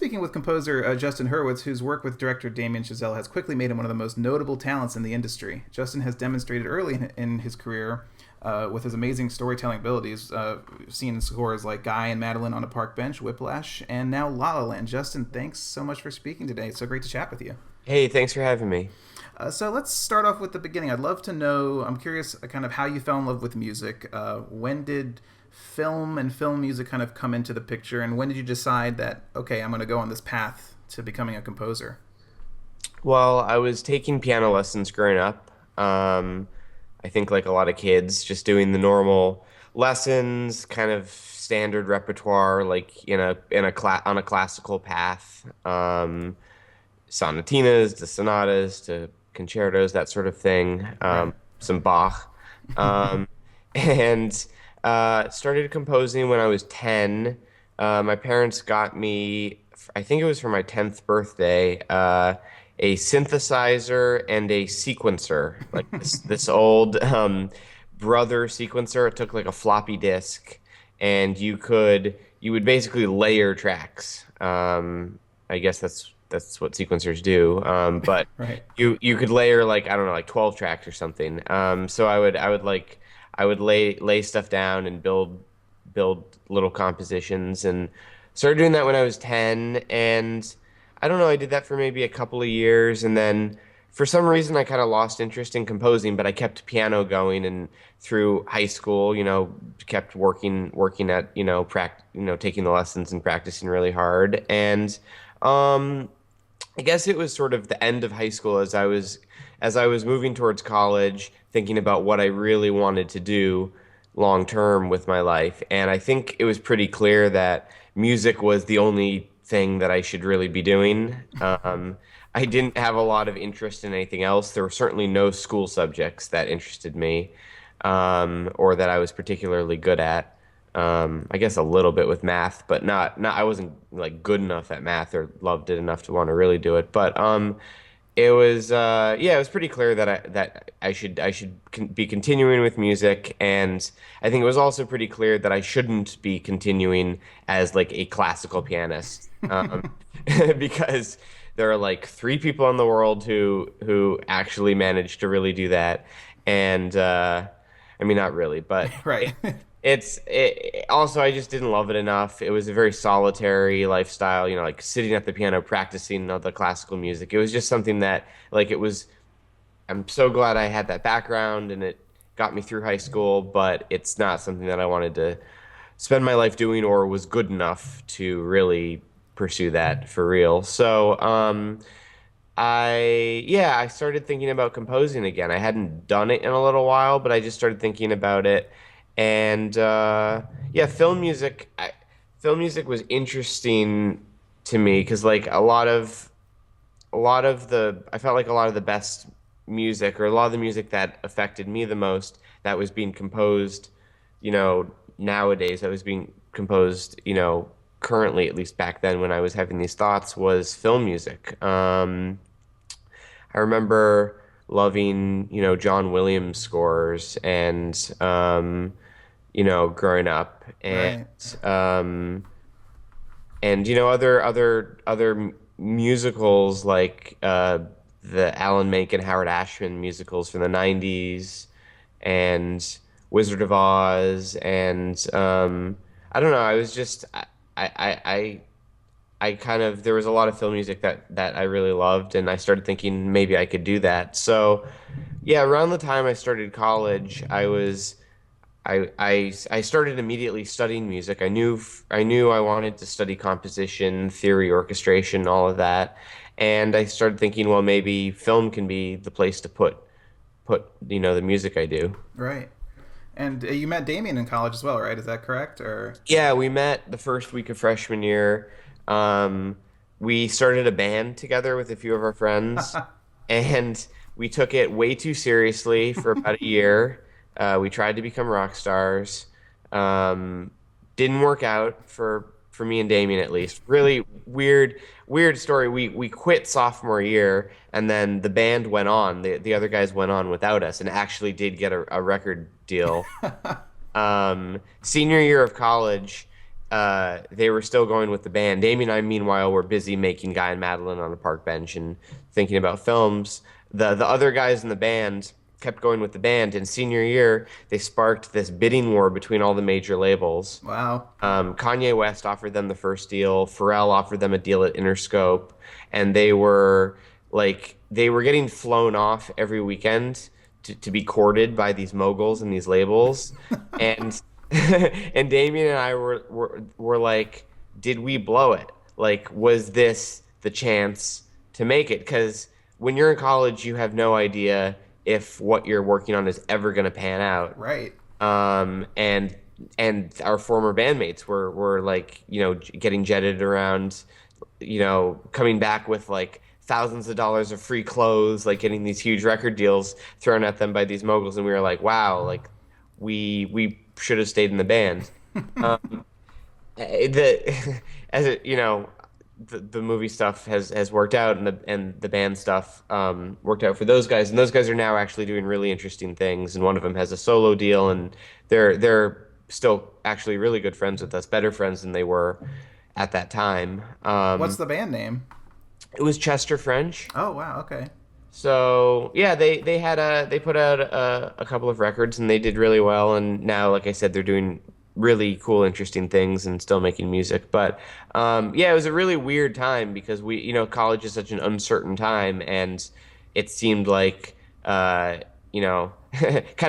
speaking with composer Justin Hurwitz, whose work with director Damien Chazelle has quickly made him one of the most notable talents in the industry. Justin has demonstrated early in his career with his amazing storytelling abilities, seen in scores like Guy and Madeline on a Park Bench, Whiplash, and now La La Land. Justin, thanks so much for speaking today. It's so great to chat with you. Hey, thanks for having me. So let's start off with the beginning. I'd love to know, I'm curious kind of how you fell in love with music. When did film and film music kind of come into the picture, and when did you decide that, okay, I'm going to go on this path to becoming a composer? Well, I was taking piano lessons growing up. I think like a lot of kids, just doing the normal lessons, kind of standard repertoire, like on a classical path, sonatinas to sonatas to concertos, that sort of thing, Right. some Bach, and started composing when I was 10. My parents got me, I think it was for my 10th birthday, a synthesizer and a sequencer, like this old Brother sequencer. It took like a floppy disk, and you would basically layer tracks. I guess that's what sequencers do. But Right. you could layer like I don't know, like 12 tracks or something. So I would lay stuff down and build little compositions, and started doing that when I was 10. And I don't know, I did that for maybe a couple of years, and then for some reason I kind of lost interest in composing, but I kept piano going, and through high school, kept working at, taking the lessons and practicing really hard. And um I guess it was sort of the end of high school as I was moving towards college, thinking about what I really wanted to do long term with my life. And I think it was pretty clear that music was the only thing that I should really be doing. I didn't have a lot of interest in anything else. There were certainly no school subjects that interested me, or that I was particularly good at. I guess a little bit with math, but not I wasn't like good enough at math or loved it enough to want to really do it. But it was yeah, it was pretty clear that I should be continuing with music, and I think it was also pretty clear that I shouldn't be continuing as like a classical pianist, because there are like three people in the world who actually managed to really do that, and I mean not really, but Right. also I just didn't love it enough. It was a very solitary lifestyle, like sitting at the piano practicing the classical music. It was just something that like it was. I'm so glad I had that background and it got me through high school, but it's not something that I wanted to spend my life doing or was good enough to really pursue that for real. So I started thinking about composing again. I hadn't done it in a little while, but I just started thinking about it. And yeah, film music was interesting to me because like a lot of the I felt like a lot of the best music, or a lot of the music that affected me the most, that was being composed, nowadays, that was being composed, currently, at least back then when I was having these thoughts, was film music. I remember loving, John Williams scores, and growing up, Right. um, and other musicals like the Alan Menken, Howard Ashman musicals from the '90s, and Wizard of Oz, and I don't know. I was just I kind of there was a lot of film music that I really loved, and I started thinking maybe I could do that. So yeah, around the time I started college, I started immediately studying music. I knew I wanted to study composition, theory, orchestration, all of that. And I started thinking, well, maybe film can be the place to put the music I do. Right. And you met Damien in college as well, right? Is that correct? Or Yeah, we met the first week of freshman year. Um, we started a band together with a few of our friends, and we took it way too seriously for about a year. We tried to become rock stars. Um, didn't work out for me and Damien, at least. Really weird story. We quit sophomore year, and then the band went on. The other guys went on without us, and actually did get a record deal. Senior year of college, they were still going with the band. Damien and I, meanwhile, were busy making Guy and Madeline on a park bench and thinking about films. The other guys in the band kept going with the band. In senior year, they sparked this bidding war between all the major labels. Wow. Kanye West offered them the first deal. Pharrell offered them a deal at Interscope, and they were getting flown off every weekend to be courted by these moguls and these labels, and and Damien and I were like, did we blow it? Like, was this the chance to make it? Because when you're in college, you have no idea if what you're working on is ever going to pan out. Right. And our former bandmates were like, getting jetted around, coming back with like thousands of dollars of free clothes, like getting these huge record deals thrown at them by these moguls, and we were like, wow, like we should have stayed in the band. The as it the movie stuff has worked out, and the band stuff worked out for those guys, and those guys are now actually doing really interesting things, and one of them has a solo deal, and they're still actually really good friends with us, better friends than they were at that time. What's the band name? It was Chester French. Oh wow. Okay. So yeah, they put out a couple of records, and they did really well. And now, like I said, they're doing really cool, interesting things and still making music. But yeah, it was a really weird time because college is such an uncertain time, and it seemed like kind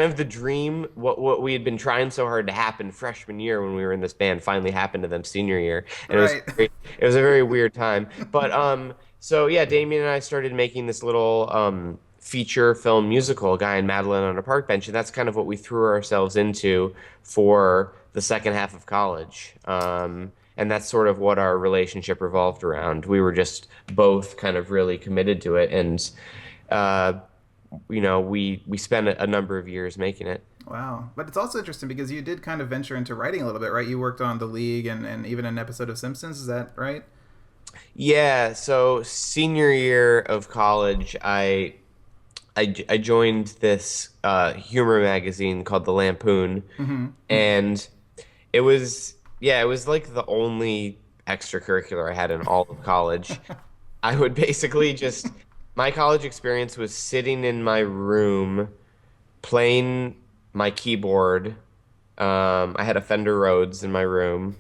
of the dream, what we had been trying so hard to happen freshman year when we were in this band finally happened to them senior year, and Right. it was a very weird time. But so yeah, Damien and I started making this little feature film musical, Guy and Madeline on a Park Bench, and that's kind of what we threw ourselves into for the second half of college. And that's sort of what our relationship revolved around. We were just both kind of really committed to it, and uh, we spent a number of years making it. Wow. But it's also interesting because you did kind of venture into writing a little bit, right? You worked on The League and even an episode of Simpsons. Is that right? Yeah, so senior year of college, I joined this humor magazine called The Lampoon, Mm-hmm. and it was like the only extracurricular I had in all of college. I would basically just my college experience was sitting in my room playing my keyboard. I had a Fender Rhodes in my room.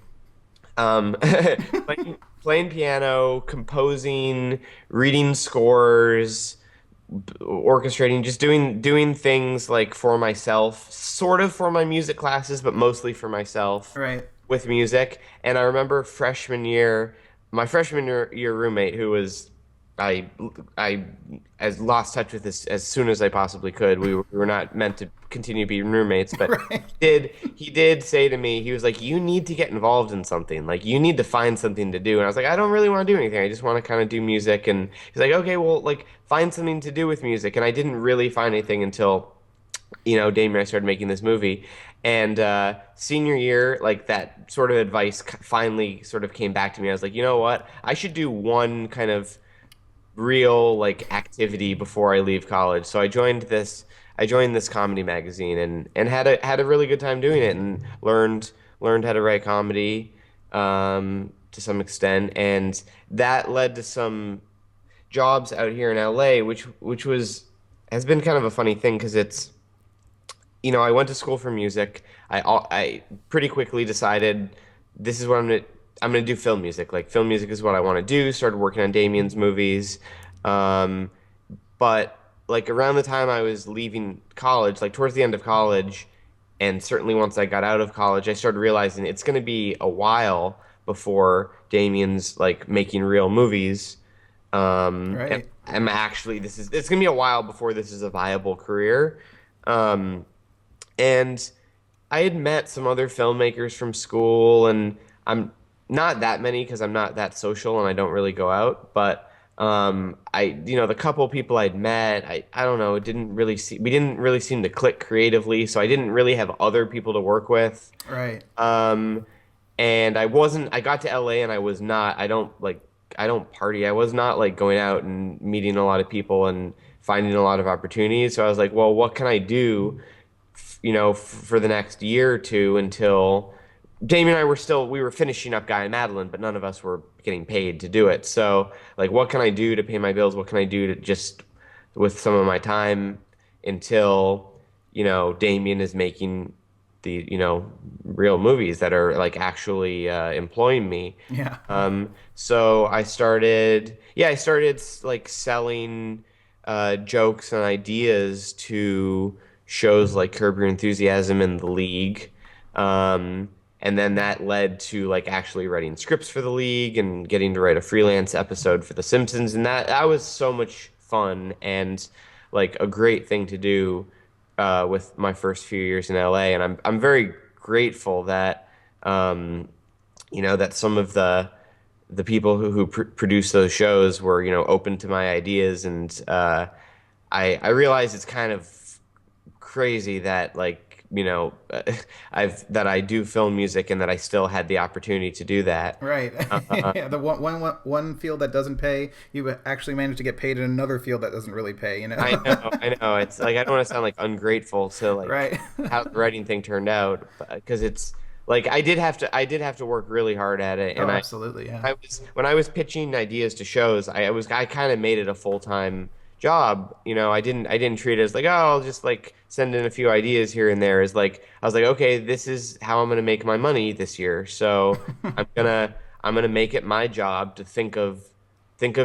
Playing piano, composing, reading scores, orchestrating, just doing things like for myself, sort of for my music classes, but mostly for myself Right. with music. And I remember my freshman year roommate, who was I I as lost touch with this as soon as I possibly could. We were not meant to continue being roommates, but Right. he did say to me, he was like, "You need to get involved in something. Like you need to find something to do." And I was like, "I don't really want to do anything. I just want to kind of do music." And he's like, "Okay, well, like find something to do with music." And I didn't really find anything until Damien and I started making this movie. And senior year, like that sort of advice finally sort of came back to me. I was like, you know what? I should do one kind of real like activity before I leave college. So I joined this comedy magazine and had a really good time doing it, and learned how to write comedy to some extent, and that led to some jobs out here in LA, which has been kind of a funny thing because I went to school for music. I pretty quickly decided this is what I'm gonna do film music. Like film music is what I want to do. Started working on Damien's movies, um, but like around the time I was leaving college, like towards the end of college, and certainly once I got out of college, I started realizing it's gonna be a while before Damien's like making real movies. And Right. I'm actually it's gonna be a while before this is a viable career. Um, and I had met some other filmmakers from school, and I'm not that many because I'm not that social and I don't really go out. But the couple people I'd met, I don't know, we didn't really seem to click creatively, so I didn't really have other people to work with. Right. Um, and I got to LA and I don't party. I was not like going out and meeting a lot of people and finding a lot of opportunities. So I was like, well, what can I do, for the next year or two until Damien and I we were finishing up Guy and Madeline, but none of us were getting paid to do it. So, like, what can I do to pay my bills? What can I do to just with some of my time until, Damien is making the, real movies that are like actually employing me. Yeah. So I started like selling jokes and ideas to shows like Curb Your Enthusiasm and The League. And then that led to like actually writing scripts for The League and getting to write a freelance episode for The Simpsons. And that was so much fun and like a great thing to do with my first few years in LA. And I'm very grateful that that some of the people who produce those shows were open to my ideas. And I realize it's kind of crazy that like that I do film music and that I still had the opportunity to do that. Right. Yeah, the one field that doesn't pay, you actually managed to get paid in another field that doesn't really pay, you know? I know. It's like I don't want to sound like ungrateful to like Right. how the writing thing turned out, because it's like I did have to work really hard at it, Oh, and absolutely, yeah. I was when I was pitching ideas to shows, I kind of made it a full-time job. I didn't treat it as like, oh, I'll just like send in a few ideas here and there. Is like I was like, okay, this is how I'm gonna make my money this year. So I'm gonna I'm gonna make it my job to think of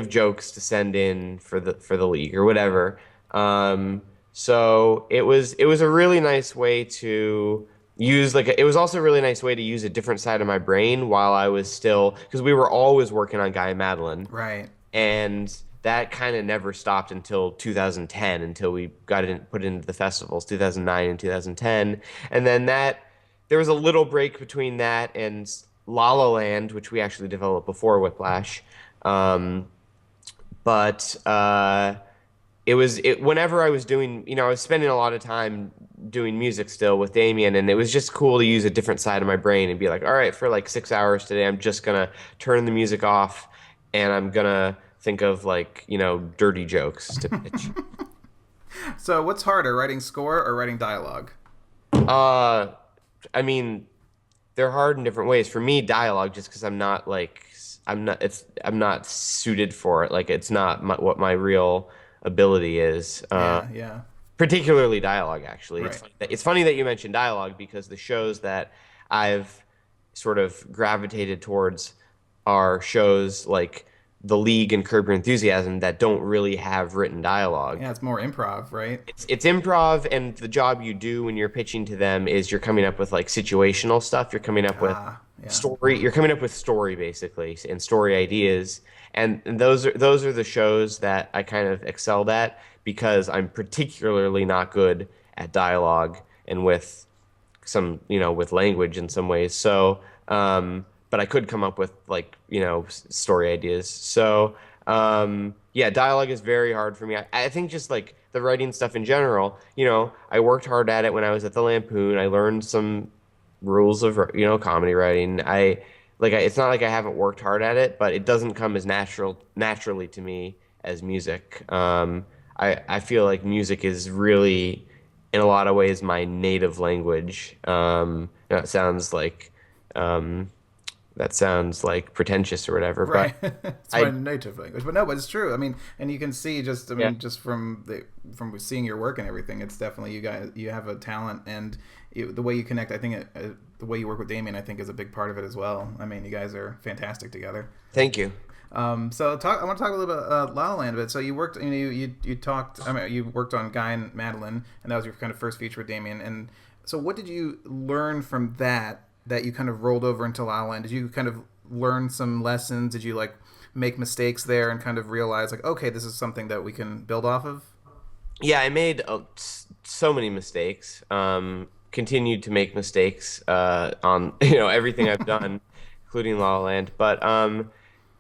jokes to send in for the league or whatever. So it was a really nice way to use like it was also a really nice way to use a different side of my brain while I was still because we were always working on Guy and Madeline, Right. and that kind of never stopped until 2010 until we got it put into the festivals 2009 and 2010. And then that there was a little break between that and La La Land, which we actually developed before Whiplash. But whenever I was doing, I was spending a lot of time doing music still with Damien, and it was just cool to use a different side of my brain and be like, all right, for like 6 hours today, I'm just gonna turn the music off and I'm gonna think of like, dirty jokes to pitch. So, what's harder, writing score or writing dialogue? Uh, I mean, they're hard in different ways. For me, dialogue, just because I'm not suited for it. Like it's not what my real ability is. Yeah, yeah. Particularly dialogue, actually. Right. It's funny that you mentioned dialogue because the shows that I've sort of gravitated towards are shows like The League and Curb Your Enthusiasm that don't really have written dialogue. Yeah, it's more improv, right? It's improv, and the job you do when you're pitching to them is you're coming up with like situational stuff. You're coming up with Yeah. story. You're coming up with story basically and story ideas, and those are the shows that I kind of excelled at because I'm particularly not good at dialogue and with with language in some ways. So, but I could come up with like story ideas. So, yeah, dialogue is very hard for me. I think just like the writing stuff in general, I worked hard at it when I was at the Lampoon. I learned some rules of comedy writing. It's not like I haven't worked hard at it, but it doesn't come as naturally to me as music. I feel like music is really in a lot of ways my native language. It sounds like pretentious or whatever, Right. but It's my I native language. But it's true. I mean, and you can see just, yeah, just from seeing your work and everything, it's definitely you have a talent, and the way you connect, I think the way you work with Damien, I think is a big part of it as well. I mean, you guys are fantastic together. thank you. So I want to talk a little bit about La La Land a bit. So you worked, you talked, I mean, you worked on Guy and Madeline, and that was your kind of first feature with Damien. And so what did you learn from that you kind of rolled over into La La Land? Did you kind of learn some lessons? Did you like make mistakes there and kind of realize like, okay, this is something that we can build off of? Yeah, I made so many mistakes. Continued to make mistakes on everything I've done, including La La Land. But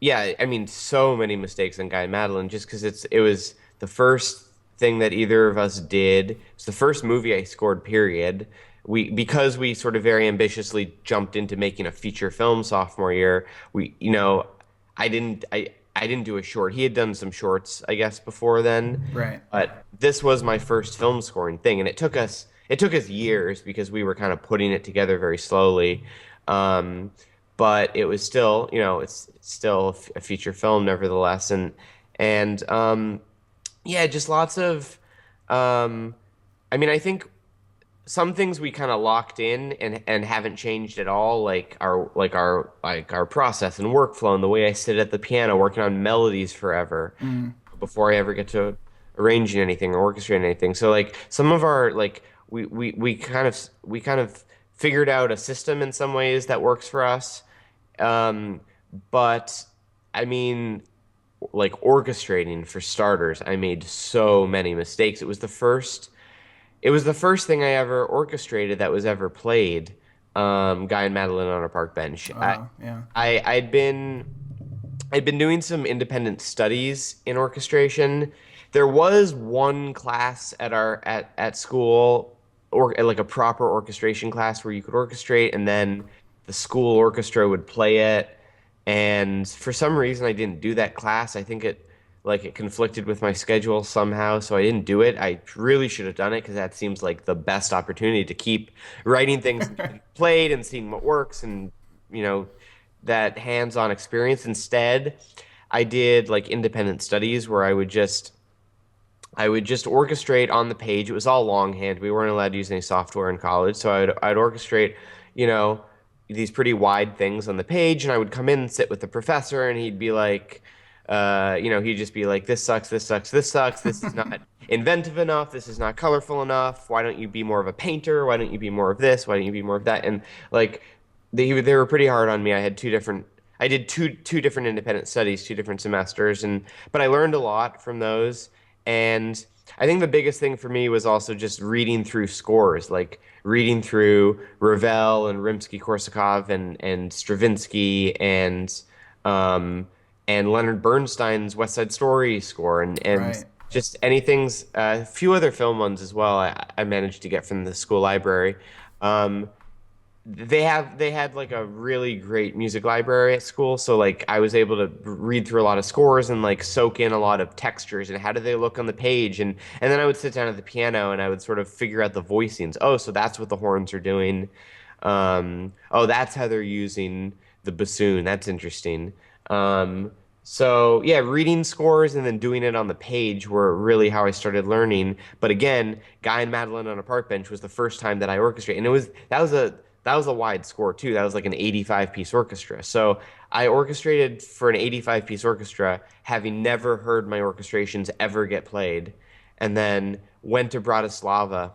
yeah, I mean, so many mistakes on Guy and Madeline just because it was the first thing that either of us did. It's the first movie I scored. Period. Because we sort of very ambitiously jumped into making a feature film sophomore year. I didn't do a short. He had done some shorts, I guess, before then. Right. But this was my first film scoring thing, and it took us years because we were kind of putting it together very slowly. Um, but it was still, it's still a feature film nevertheless, and yeah, just lots of, um, I mean, I think some things we kind of locked in and haven't changed at all, like our process and workflow and the way I sit at the piano working on melodies forever Mm. before I ever get to arranging anything or orchestrating anything. So like some of our like we kind of figured out a system in some ways that works for us. Um, but I mean, like orchestrating for starters, I made so many mistakes. It was the first thing I ever orchestrated that was ever played. Guy and Madeline on a park bench. I, Wow. Yeah. I I'd been doing some independent studies in orchestration. There was one class at school, or like a proper orchestration class where you could orchestrate and then the school orchestra would play it. And for some reason I didn't do that class. I think it conflicted with my schedule somehow, so I didn't do it. I really should have done it because that seems like the best opportunity to keep writing things and getting played and seeing what works and you know that hands-on experience. Instead, I did like independent studies where I would just orchestrate on the page. It was all longhand. We weren't allowed to use any software in college, so I'd orchestrate, you know, these pretty wide things on the page, and I would come in and sit with the professor, and he'd be like, he'd just be like, "This sucks. This sucks. This sucks. This is not inventive enough. This is not colorful enough. Why don't you be more of a painter? Why don't you be more of this? Why don't you be more of that?" And like, they were pretty hard on me. I did two different independent studies, 2 different semesters, and but I learned a lot from those. And I think the biggest thing for me was also just reading through scores, like reading through Ravel and Rimsky-Korsakov and Stravinsky and Leonard Bernstein's West Side Story score and Right. just anything's a few other film ones as well. I managed to get from the school library. Um, they had like a really great music library at school, so like I was able to read through a lot of scores and like soak in a lot of textures and how do they look on the page, and then I would sit down at the piano and I would sort of figure out the voicings. Oh, so that's what the horns are doing. Oh, that's how they're using the bassoon. That's interesting. So yeah, reading scores and then doing it on the page were really how I started learning. But again, Guy and Madeline on a Park Bench was the first time that I orchestrated, and that was a wide score too. That was like an 85 piece orchestra. So I orchestrated for an 85 piece orchestra, having never heard my orchestrations ever get played, and then went to Bratislava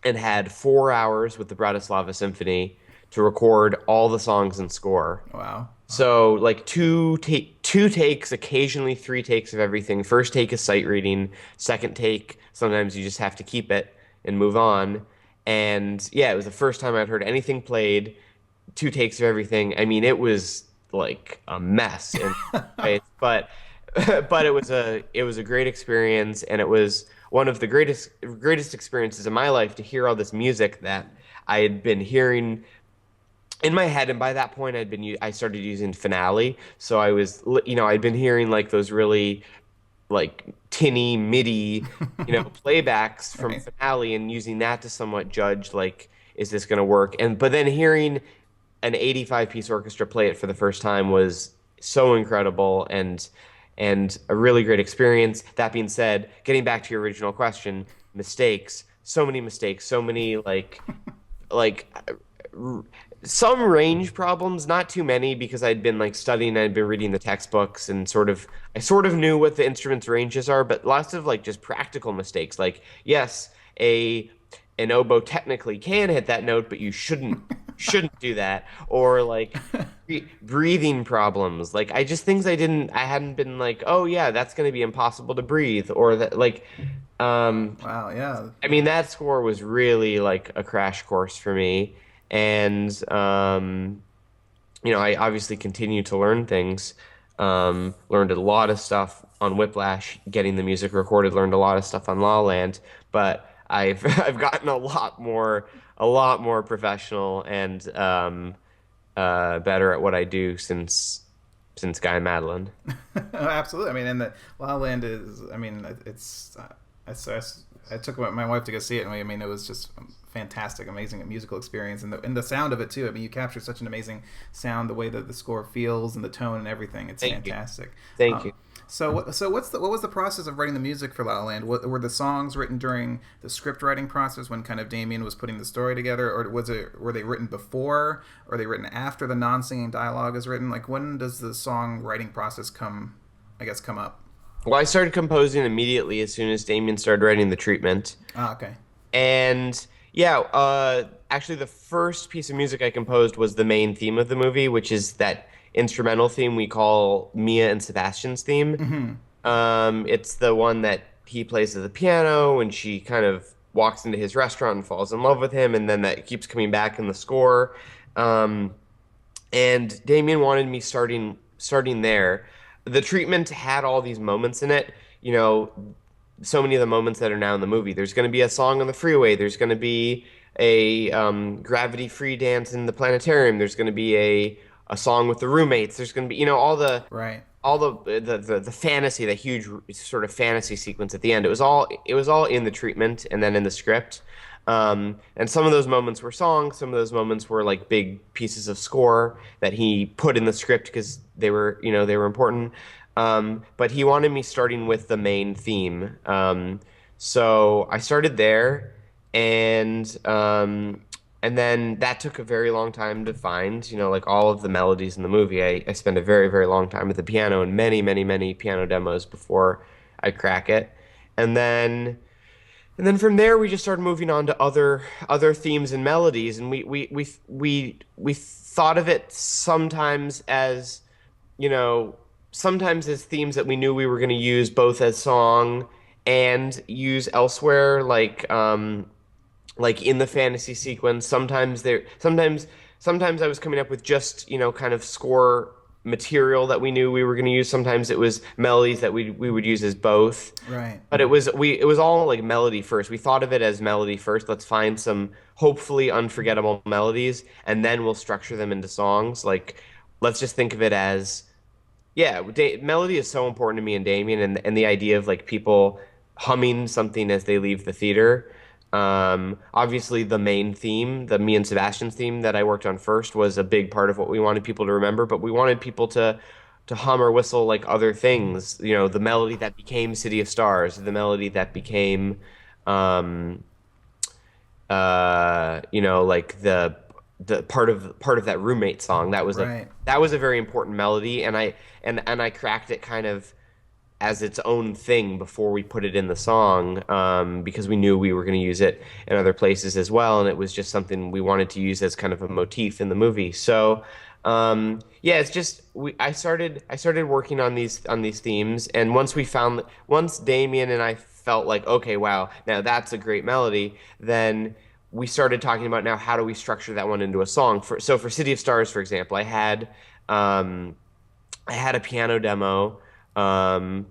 and had 4 hours with the Bratislava Symphony to record all the songs and score. Wow. So like two takes, occasionally 3 takes of everything. First take is sight reading. Second take, sometimes you just have to keep it and move on. And yeah, it was the first time I'd heard anything played. 2 takes of everything. I mean, it was like a mess in ways, but it was a great experience, and it was one of the greatest experiences in my life to hear all this music that I had been hearing in my head. And by that point I started using Finale, so I'd been hearing like those really like tinny MIDI playbacks from Right. Finale and using that to somewhat judge like, is this going to work? And but then hearing an 85 piece orchestra play it for the first time was so incredible and a really great experience. That being said, getting back to your original question, mistakes, so many mistakes, so many like some range problems, not too many because I'd been like studying, I'd been reading the textbooks and I sort of knew what the instrument's ranges are, but lots of like just practical mistakes. Like, yes, a an oboe technically can hit that note, but you shouldn't do that. Or like breathing problems. Like I just things I hadn't been like, oh yeah, that's going to be impossible to breathe, or that like Wow. Yeah. I mean, that score was really like a crash course for me. And, I obviously continued to learn things. Learned a lot of stuff on Whiplash, getting the music recorded, learned a lot of stuff on La Land, but I've I've gotten a lot more professional and better at what I do since Guy and Madeline. Absolutely. I mean, and the La La Land is. I mean, it's. I took my wife to go see it, and I mean, it was just fantastic, amazing musical experience, and the sound of it too. I mean, you capture such an amazing sound, the way that the score feels and the tone and everything. It's Thank you. fantastic. Thank you. So what was the process of writing the music for La La Land? Were the songs written during the script writing process when kind of Damien was putting the story together, or were they written before, or were they written after the non-singing dialogue is written? Like, when does the song writing process come up? Well, I started composing immediately as soon as Damien started writing the treatment. Ah, okay. And yeah, actually, the first piece of music I composed was the main theme of the movie, which is that instrumental theme we call Mia and Sebastian's theme. It's the one that he plays at the piano and she kind of walks into his restaurant and falls in love with him, and then that keeps coming back in the score. And Damien wanted me starting there. The treatment had all these moments in it, you know, so many of the moments that are now in the movie. There's going to be a song on the freeway. There's going to be a gravity-free dance in the planetarium. There's going to be a song with the roommates. There's going to be, you know, Right. all the fantasy, the huge sort of fantasy sequence at the end. It was all in the treatment and then in the script. And some of those moments were songs. Some of those moments were like big pieces of score that he put in the script because they were important. But he wanted me starting with the main theme. So I started there, and then that took a very long time to find. You know, like all of the melodies in the movie, I spent a very, very long time at the piano and many, many, many piano demos before I crack it. And then from there we just started moving on to other themes and melodies, and we thought of it sometimes as, you know, sometimes as themes that we knew we were going to use both as song and use elsewhere, like in the fantasy sequence. Sometimes I was coming up with just, you know, kind of score material that we knew we were going to use. Sometimes it was melodies that we would use as both. Right. But it was all like melody first. We thought of it as melody first. Let's find some hopefully unforgettable melodies, and then we'll structure them into songs. Like, let's just think of it as, yeah, melody is so important to me and Damien, and the idea of like people humming something as they leave the theater. Obviously, the main theme, the Me and Sebastian's theme that I worked on first, was a big part of what we wanted people to remember. But we wanted people to hum or whistle like other things. You know, the melody that became City of Stars, the melody that became, you know, like the part of that roommate song. That was Right. that was a very important melody, and I cracked it kind of as its own thing before we put it in the song, because we knew we were going to use it in other places as well, and it was just something we wanted to use as kind of a motif in the movie. So, yeah, it's just I started working on these themes, and once Damien and I felt like, okay, wow, now that's a great melody, then we started talking about, now how do we structure that one into a song. For City of Stars, for example, I had a piano demo of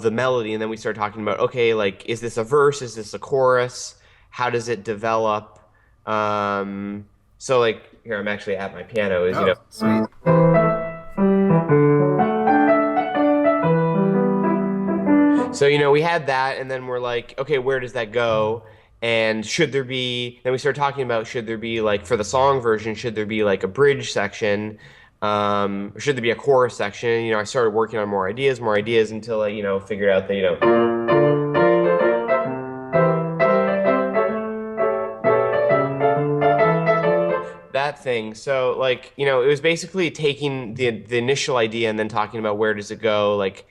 the melody, and then we started talking about, okay, like, is this a verse? Is this a chorus? How does it develop? So like, here, I'm actually at my piano, is, you know. Sweet. So, you know, we had that, and then we're like, okay, where does that go? And then we started talking about, should there be, like, for the song version, should there be like a bridge section? Or should there be a chorus section? You know, I started working on more ideas until I, you know, figured out that, you know, that thing. So, like, you know, it was basically taking the initial idea and then talking about where does it go, like,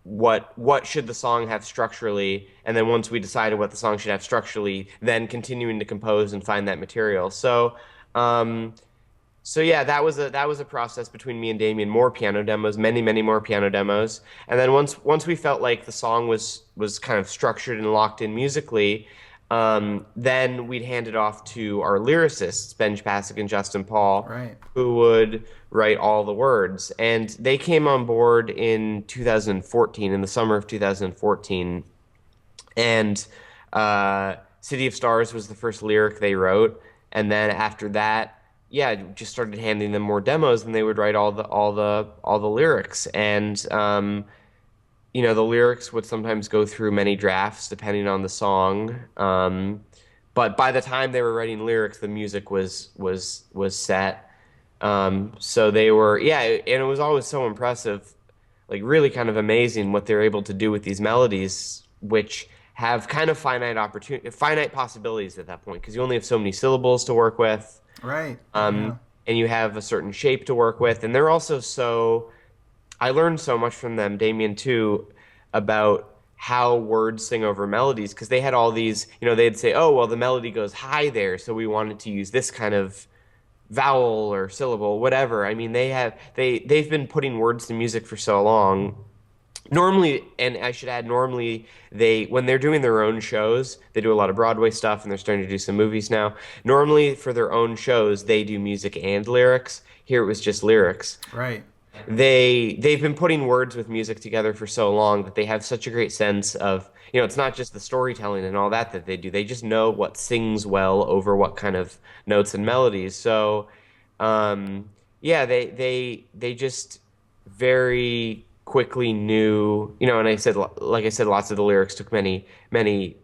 what should the song have structurally, and then once we decided what the song should have structurally, then continuing to compose and find that material. So yeah, that was a process between me and Damien. More piano demos, many more piano demos, and then once we felt like the song was kind of structured and locked in musically, then we'd hand it off to our lyricists, Benj Pasek and Justin Paul, Right. who would write all the words. And they came on board in 2014, in the summer of 2014, and City of Stars was the first lyric they wrote, and then after that, yeah, just started handing them more demos, and they would write all the lyrics. And you know, the lyrics would sometimes go through many drafts depending on the song. but by the time they were writing lyrics, the music was set. So they were, yeah, and it was always so impressive, like really kind of amazing what they're able to do with these melodies, which have kind of finite possibilities at that point, because you only have so many syllables to work with, Right. um, Yeah. and you have a certain shape to work with, and they're also so. I learned so much from them, Damien too, about how words sing over melodies, because they had all these, they'd say, oh, well, the melody goes high there, so we wanted to use this kind of vowel or syllable, whatever. I mean, they've been putting words to music for so long. Normally, and I should add, normally when they're doing their own shows, they do a lot of Broadway stuff and they're starting to do some movies now. Normally, for their own shows, they do music and lyrics. Here it was just lyrics. Right. They've been putting words with music together for so long that they have such a great sense of, it's not just the storytelling and all that they do. They just know what sings well over what kind of notes and melodies. So, yeah, they just very quickly knew, and like I said, lots of the lyrics took many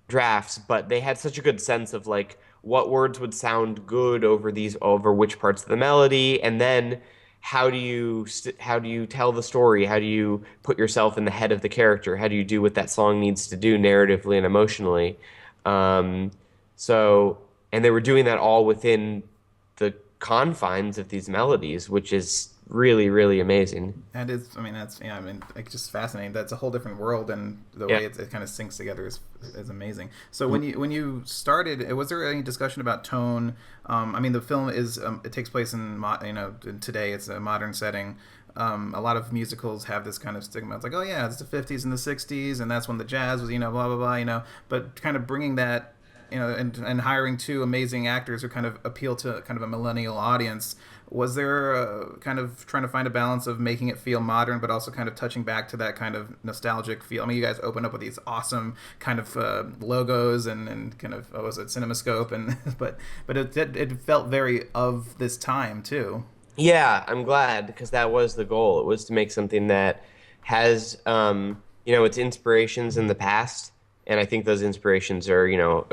drafts, but they had such a good sense of like what words would sound good over which parts of the melody, and then how do you tell the story? How do you put yourself in the head of the character? How do you do what that song needs to do narratively and emotionally? Um, so, and they were doing that all within the confines of these melodies, which is really, really amazing. That is, I mean, that's, yeah, I mean, like, just fascinating. That's a whole different world, and the Yeah. way it kind of syncs together is amazing. So when you started, was there any discussion about tone? I mean, the film is it takes place in today. It's a modern setting. A lot of musicals have this kind of stigma. It's like, oh yeah, it's the '50s and the '60s, and that's when the jazz was, blah blah blah, But kind of bringing that, and hiring two amazing actors who kind of appeal to kind of a millennial audience. Was there kind of trying to find a balance of making it feel modern, but also kind of touching back to that kind of nostalgic feel? I mean, you guys opened up with these awesome kind of logos and kind of, what was it, CinemaScope, and but it felt very of this time too. Yeah, I'm glad because that was the goal. It was to make something that has, its inspirations in the past, and I think those inspirations are,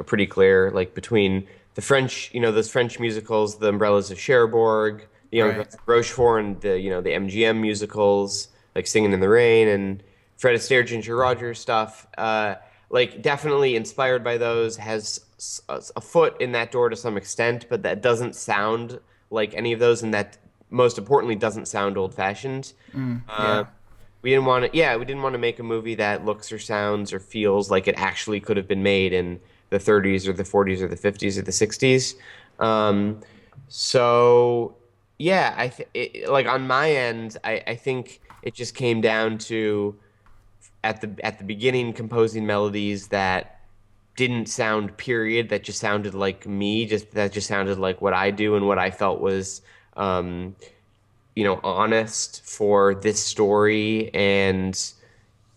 pretty clear. Like between the French, those French musicals, The Umbrellas of Cherbourg, The Young Right. Girls of Rochefort, and the MGM musicals, like Singing in the Rain and Fred Astaire, Ginger Rogers stuff. Like definitely inspired by those, has a foot in that door to some extent, but that doesn't sound like any of those, and that most importantly doesn't sound old fashioned. Yeah. We didn't want to make a movie that looks or sounds or feels like it actually could have been made in the 30s or the 40s or the 50s or the 60s. Um, so yeah, like on my end, I think it just came down to at the beginning composing melodies that didn't sound period, that just sounded like me, that just sounded like what I do and what I felt was um, honest for this story. And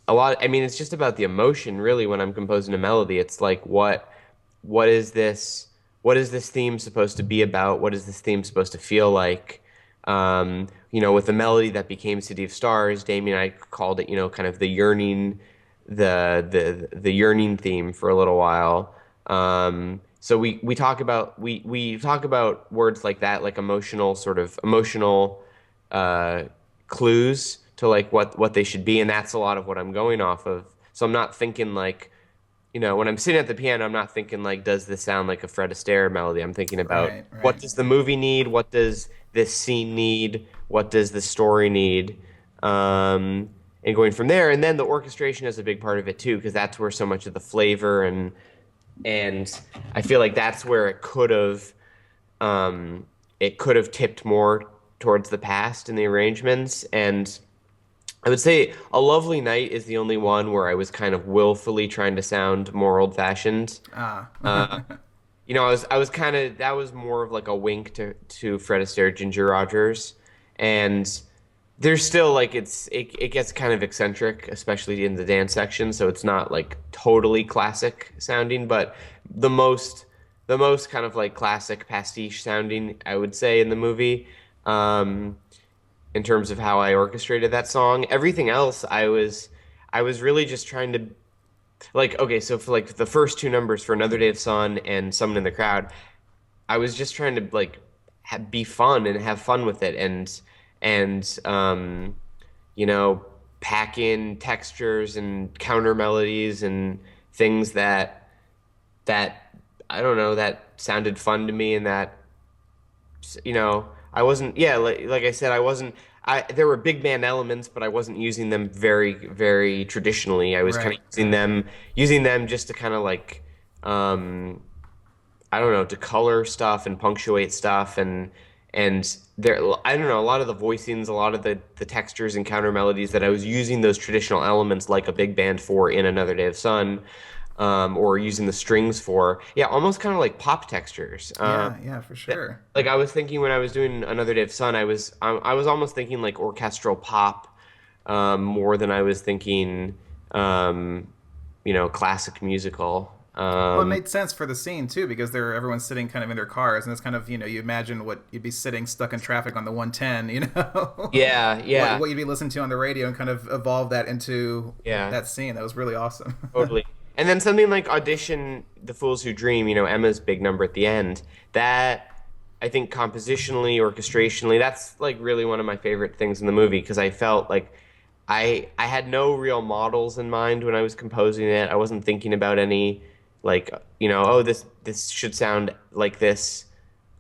I mean, it's just about the emotion really when I'm composing a melody. It's like what is this what is this theme supposed to be about? What is this theme supposed to feel like? With the melody that became City of Stars, Damien and I called it, kind of the yearning, the yearning theme for a little while. So we talk about words like that, like emotional uh, clues to like what they should be, and that's a lot of what I'm going off of. So I'm not thinking like, when I'm sitting at the piano, I'm not thinking like, does this sound like a Fred Astaire melody? I'm thinking about Right. what Right. does the movie need? What does this scene need? What does the story need? And going from there, and then the orchestration is a big part of it too, because that's where so much of the flavor and I feel like that's where it could have tipped more towards the past in the arrangements. And I would say A Lovely Night is the only one where I was kind of willfully trying to sound more old-fashioned. Ah. Uh, I was kind of that was more of like a wink to Fred Astaire, Ginger Rogers, and there's still like it gets kind of eccentric, especially in the dance section. So it's not like totally classic sounding, but the most the most kind of like classic pastiche sounding, I would say, in the movie. Um, in terms of how I orchestrated that song. Everything else, I was really just trying to like, okay, so for like the first two numbers for Another Day of Sun and Someone in the Crowd, I was just trying to like be fun and have fun with it, and you know, pack in textures and counter melodies and things that I don't know, that sounded fun to me, and that, you know, I wasn't, yeah, like I said, I wasn't, there were big band elements, but I wasn't using them very, very traditionally. I was kind Right. of using them just to kind of like, um, I don't know, to color stuff and punctuate stuff, and there, I don't know, a lot of the voicings, a lot of the textures and counter melodies that I was using those traditional elements like a big band for in Another Day of Sun, or using the strings for, yeah, almost kind of like pop textures. Yeah, yeah, for sure. Like I was thinking when I was doing Another Day of Sun, I was almost thinking like orchestral pop, more than I was thinking, um, classic musical. Well, it made sense for the scene too, because everyone's sitting kind of in their cars, and it's kind of, you imagine what you'd be sitting stuck in traffic on the 110, Yeah, yeah, what you'd be listening to on the radio, and kind of evolve that into yeah, that scene. That was really awesome. totally. And then something like Audition, The Fools Who Dream, Emma's big number at the end. That, I think, compositionally, orchestrationally, that's like really one of my favorite things in the movie, because I felt like I had no real models in mind when I was composing it. I wasn't thinking about any, like, oh, this should sound like this.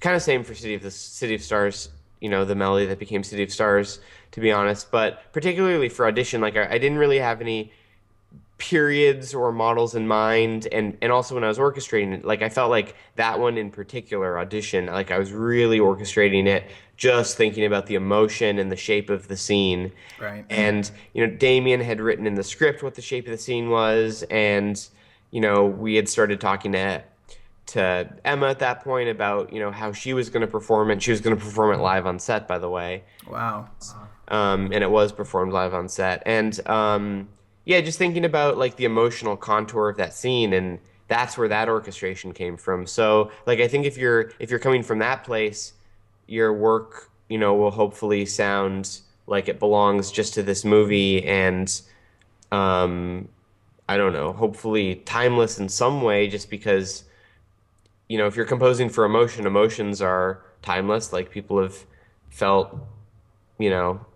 Kind of same for City of Stars, the melody that became City of Stars, to be honest. But particularly for Audition, like I didn't really have any periods or models in mind, and also when I was orchestrating it, like I felt like that one in particular, Audition, like I was really orchestrating it, just thinking about the emotion and the shape of the scene. Right. And Damien had written in the script what the shape of the scene was, and we had started talking to Emma at that point about how she was going to perform it. She was going to perform it live on set, by the way. Wow. And it was performed live on set. And yeah, just thinking about like the emotional contour of that scene, and that's where that orchestration came from. So like I think if you're coming from that place, your work, will hopefully sound like it belongs just to this movie, and um I don't know, hopefully timeless in some way, just because if you're composing for emotion, emotions are timeless. Like people have felt,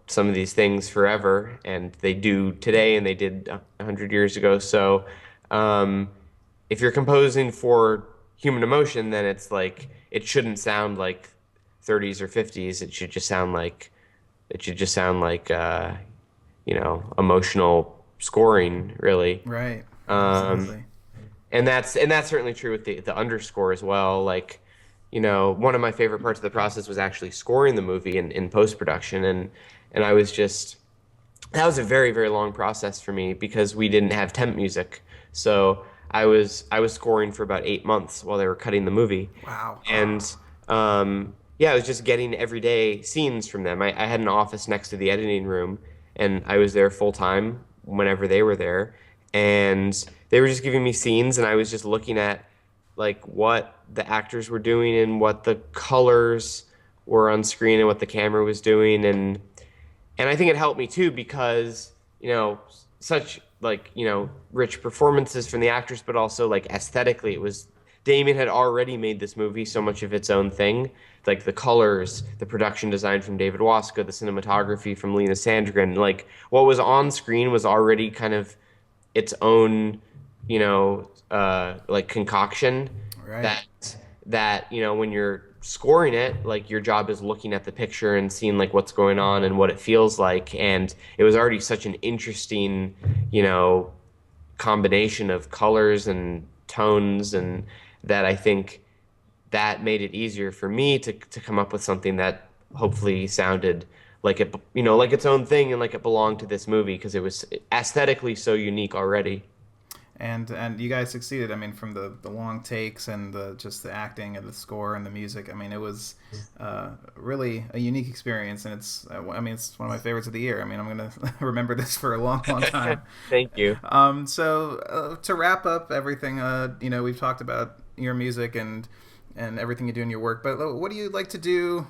some of these things forever, and they do today, and they did 100 years ago. So, um, if you're composing for human emotion, then it's like it shouldn't sound like 30s or 50s. It should just sound like emotional scoring, really. Right. Um, Absolutely. and that's certainly true with the underscore as well. Like, one of my favorite parts of the process was actually scoring the movie in post production, and I was just that was a very, very long process for me because we didn't have temp music. So I was scoring for about 8 months while they were cutting the movie, Wow. and yeah, I was just getting everyday scenes from them. I had an office next to the editing room, and I was there full time whenever they were there, and they were just giving me scenes, and I was just looking at like what the actors were doing and what the colors were on screen and what the camera was doing, and I think it helped me too because such like rich performances from the actors, but also like aesthetically it was Damien had already made this movie so much of its own thing, like the colors, the production design from David Waska, the cinematography from Lena Sandgren, like what was on screen was already kind of its own, like concoction Right. that when you're scoring it, like your job is looking at the picture and seeing like what's going on and what it feels like, and it was already such an interesting, combination of colors and tones, and that I think that made it easier for me to come up with something that hopefully sounded like it, like its own thing, and like it belonged to this movie because it was aesthetically so unique already. And you guys succeeded. I mean, from the long takes and just the acting and the score and the music. I mean, it was really a unique experience, and it's one of my favorites of the year. I mean, I'm gonna remember this for a long, long time. Thank you. So to wrap up everything, we've talked about your music and everything you do in your work. But what do you like to do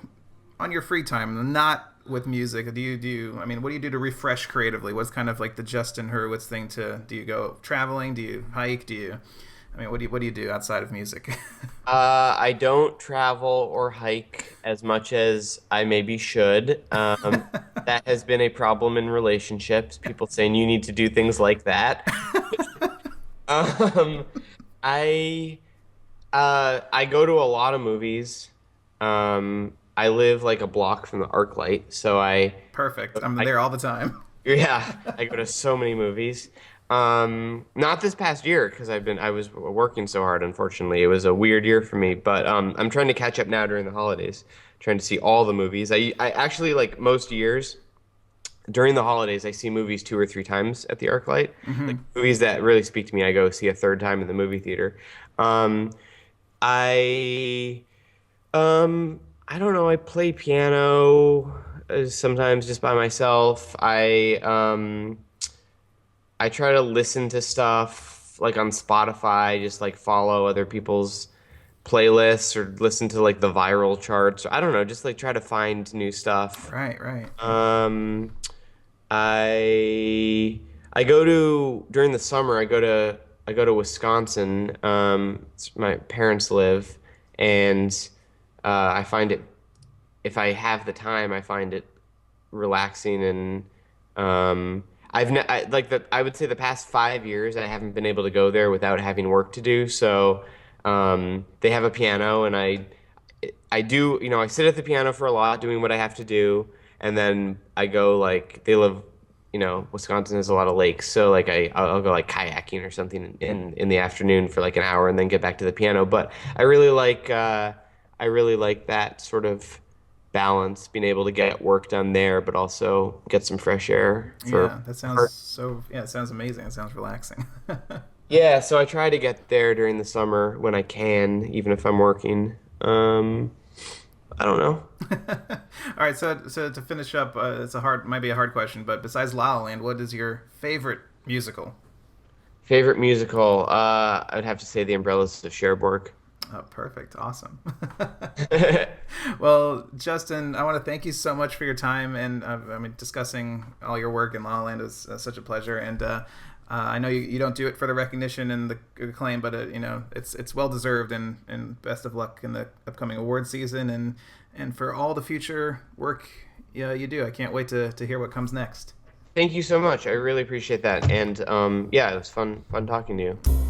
on your free time? Not with music? I mean, what do you do to refresh creatively? What's kind of like the Justin Hurwitz thing do you go traveling? Do you hike? I mean, what do you do outside of music? I don't travel or hike as much as I maybe should. That has been a problem in relationships. People saying you need to do things like that. Um, I I go to a lot of movies. I live like a block from the ArcLight, so Perfect. I'm there all the time. yeah, I go to so many movies. Not this past year because I was working so hard. Unfortunately, it was a weird year for me. But I'm trying to catch up now during the holidays, trying to see all the movies. I actually like most years during the holidays I see movies 2 or 3 times at the ArcLight. Like movies that really speak to me, I go see a third time in the movie theater. Um, I I don't know. I play piano sometimes just by myself. I try to listen to stuff like on Spotify, just like follow other people's playlists or listen to like the viral charts. I don't know, just like try to find new stuff. Right, right. I go to during the summer. I go to Wisconsin. My parents live, and I find it if I have the time, I find it relaxing and I would say the past 5 years I haven't been able to go there without having work to do. So they have a piano, and I do I sit at the piano for a lot doing what I have to do, and then I go like they live. Wisconsin has a lot of lakes, so like I'll go like kayaking or something in the afternoon for like an hour and then get back to the piano. But I really like that sort of balance, being able to get work done there, but also get some fresh air. It sounds amazing. It sounds relaxing. Yeah, so I try to get there during the summer when I can, even if I'm working. I don't know. All right, so to finish up, might be a hard question, but besides La La Land, what is your favorite musical? Favorite musical? I would have to say The Umbrellas of Cherbourg. Oh, perfect. Awesome. Well, Justin, I want to thank you so much for your time, and discussing all your work in La La Land is such a pleasure. And I know you don't do it for the recognition and the acclaim, but it's well deserved. And best of luck in the upcoming award season, and for all the future work you do. I can't wait to hear what comes next. Thank you so much. I really appreciate that. And yeah, it was fun talking to you.